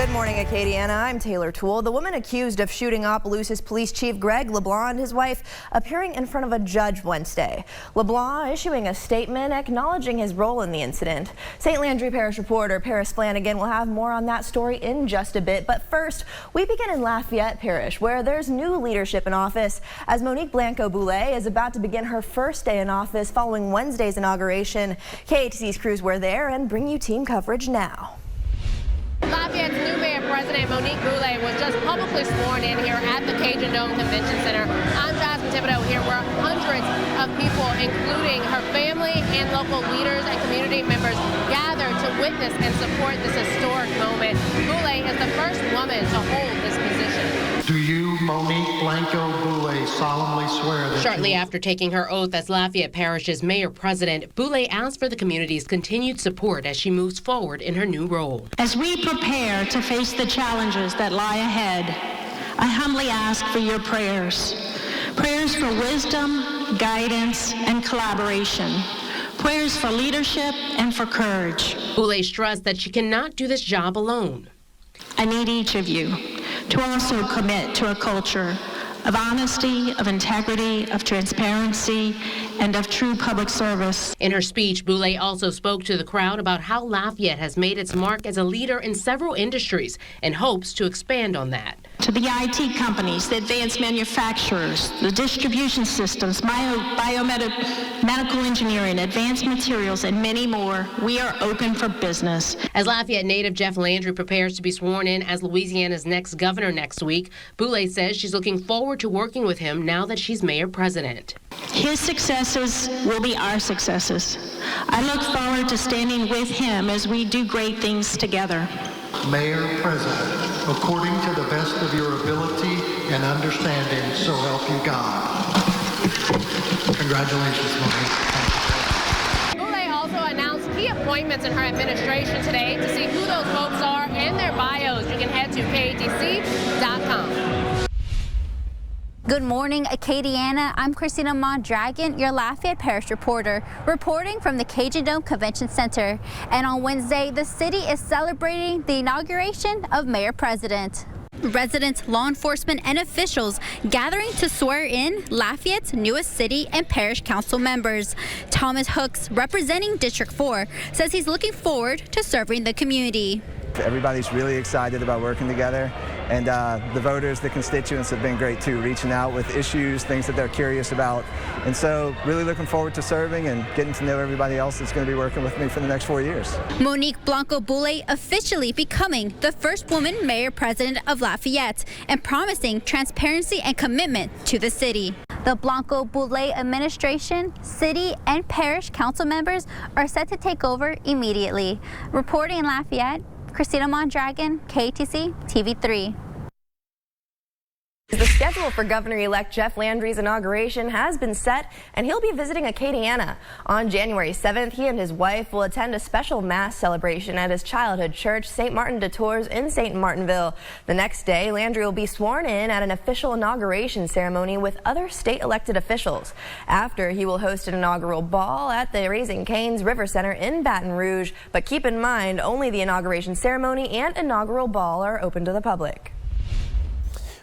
Good morning, Acadiana. I'm Taylor Toole. The woman accused of shooting Opelousas Police Chief Greg Leblon and his wife appearing in front of a judge Wednesday. Leblon issuing a statement acknowledging his role in the incident. St. Landry Parish reporter Paris Flanagan will have more on that story in just a bit. But first, we begin in Lafayette Parish, where there's new leadership in office as Monique Blanco-Boulay is about to begin her first day in office following Wednesday's inauguration. KATC's crews were there and bring you team coverage now. Lafayette's new mayor president Monique Boulay was just publicly sworn in here at the Cajun Dome Convention Center. I'm Jasmine Thibodeau here where hundreds of people, including her family and local leaders and community members, gathered to witness and support this historic moment. Boulay is the first woman to hold this position. Do you, Monique Blanco-Boulay, solemnly swear that Shortly after taking her oath as Lafayette Parish's mayor president, Boulay asked for the community's continued support as she moves forward in her new role. As we prepare to face the challenges that lie ahead, I humbly ask for your prayers. Prayers for wisdom, guidance, and collaboration. Prayers for leadership and for courage. Boulay stressed that she cannot do this job alone. I need each of you to also commit to a culture of honesty, of integrity, of transparency, and of true public service. In her speech, Boulay also spoke to the crowd about how Lafayette has made its mark as a leader in several industries and hopes to expand on that. To the IT companies, the advanced manufacturers, the distribution systems, biomedical engineering, advanced materials, and many more, we are open for business. As Lafayette native Jeff Landry prepares to be sworn in as Louisiana's next governor next week, Boulay says she's looking forward to working with him now that she's mayor president. His successes will be our successes. I look forward to standing with him as we do great things together. Mayor President, according to the best of your ability and understanding, so help you God. Congratulations, Monique. Boulay also announced key appointments in her administration today. To see who those folks are and their bios, you can head to KATC.com. Good morning, Acadiana. I'm Christina Mondragon, your Lafayette Parish reporter, reporting from the Cajun Dome Convention Center. And on Wednesday, the city is celebrating the inauguration of Mayor President. Residents, law enforcement, and officials gathering to swear in Lafayette's newest city and parish council members. Thomas Hooks, representing District 4, says he's looking forward to serving the community. Everybody's really excited about working together, and the voters, the constituents have been great too, reaching out with issues, things that they're curious about. And so really looking forward to serving and getting to know everybody else that's going to be working with me for the next 4 years. Monique Blanco-Boulay officially becoming the first woman mayor president of Lafayette and promising transparency and commitment to the city. The Blanco-Boulay administration, city, and parish council members are set to take over immediately. Reporting in Lafayette, Christina Mondragon, KATC TV3. The schedule for Governor-elect Jeff Landry's inauguration has been set, and he'll be visiting Acadiana. On January 7th, he and his wife will attend a special mass celebration at his childhood church, St. Martin de Tours in St. Martinville. The next day, Landry will be sworn in at an official inauguration ceremony with other state elected officials. After, he will host an inaugural ball at the Raising Cane's River Center in Baton Rouge. But keep in mind, only the inauguration ceremony and inaugural ball are open to the public.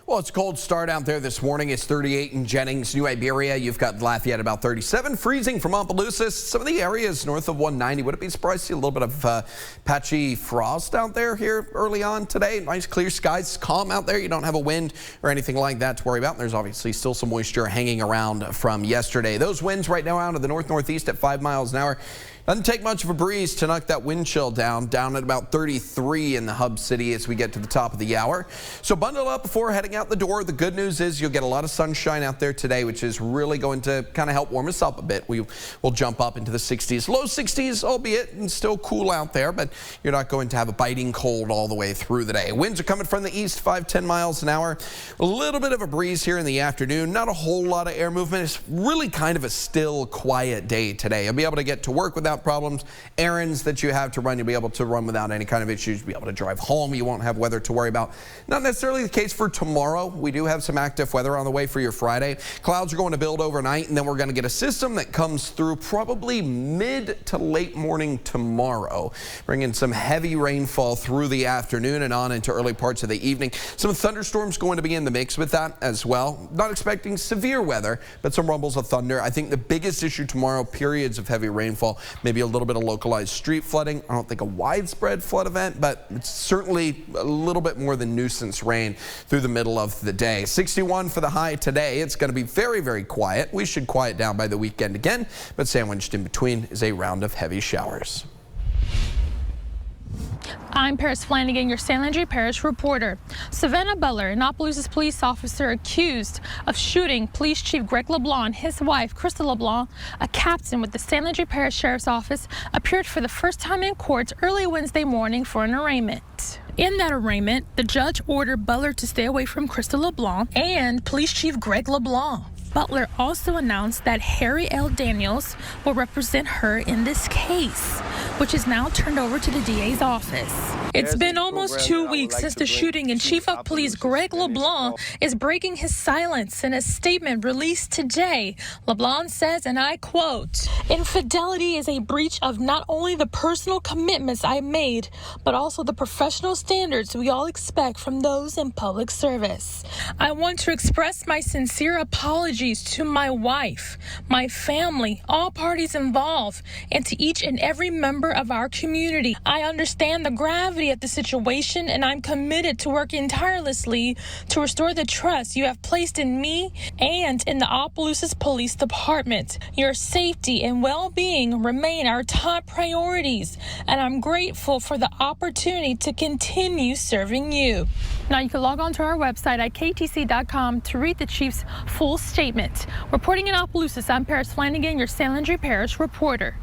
Well, it's a cold start out there this morning. It's 38 in Jennings, New Iberia. You've got Lafayette about 37. Freezing from Opelousas. Some of the areas north of 190. Wouldn't be surprised to see a little bit of patchy frost out there here early on today. Nice clear skies, calm out there. You don't have a wind or anything like that to worry about. And there's obviously still some moisture hanging around from yesterday. Those winds right now out of the north-northeast at 5 miles an hour. Doesn't take much of a breeze to knock that wind chill down at about 33 in the hub city as we get to the top of the hour. So bundle up before heading out the door. The good news is you'll get a lot of sunshine out there today, which is really going to kind of help warm us up a bit. We will jump up into the 60s, low 60s, albeit and still cool out there, but you're not going to have a biting cold all the way through the day. Winds are coming from the east, 5-10 miles an hour. A little bit of a breeze here in the afternoon. Not a whole lot of air movement. It's really kind of a still, quiet day today. You'll be able to get to work without problems. Errands that you have to run, you'll be able to run without any kind of issues. You'll be able to drive home. You won't have weather to worry about. Not necessarily the case for tomorrow. tomorrow. We do have some active weather on the way for your Friday. Clouds are going to build overnight, and then we're going to get a system that comes through probably mid to late morning tomorrow, bringing some heavy rainfall through the afternoon and on into early parts of the evening. Some thunderstorms going to be in the mix with that as well. Not expecting severe weather, but some rumbles of thunder. I think the biggest issue tomorrow, periods of heavy rainfall, maybe a little bit of localized street flooding. I don't think a widespread flood event, but it's certainly a little bit more than nuisance rain through the middle of the day. 61 for the high today. It's going to be very, very quiet. We should quiet down by the weekend again, but sandwiched in between is a round of heavy showers. I'm Paris Flanagan, your San Landry Parish reporter. Savannah Butler, an Opelousas police officer accused of shooting Police Chief Greg Leblon, his wife, Crystal Leblon, a captain with the San Landry Parish Sheriff's Office, appeared for the first time in court early Wednesday morning for an arraignment. In that arraignment, the judge ordered Butler to stay away from Crystal Leblon and Police Chief Greg Leblon. Butler also announced that Harry L. Daniels will represent her in this case, which is now turned over to the DA's office. It's been almost 2 weeks since the shooting, and Chief of Police Greg Leblon is breaking his silence in a statement released today. Leblon says, and I quote, "Infidelity is a breach of not only the personal commitments I made, but also the professional standards we all expect from those in public service. I want to express my sincere apologies to my wife, my family, all parties involved, and to each and every member of our community. I understand the gravity of the situation, and I'm committed to working tirelessly to restore the trust you have placed in me and in the Opelousas Police Department. Your safety and well-being remain our top priorities, and I'm grateful for the opportunity to continue serving you." Now you can log on to our website at KATC.com to read the chief's full statement. Reporting in Opelousas, I'm Paris Flanagan, your San Landry Parish reporter.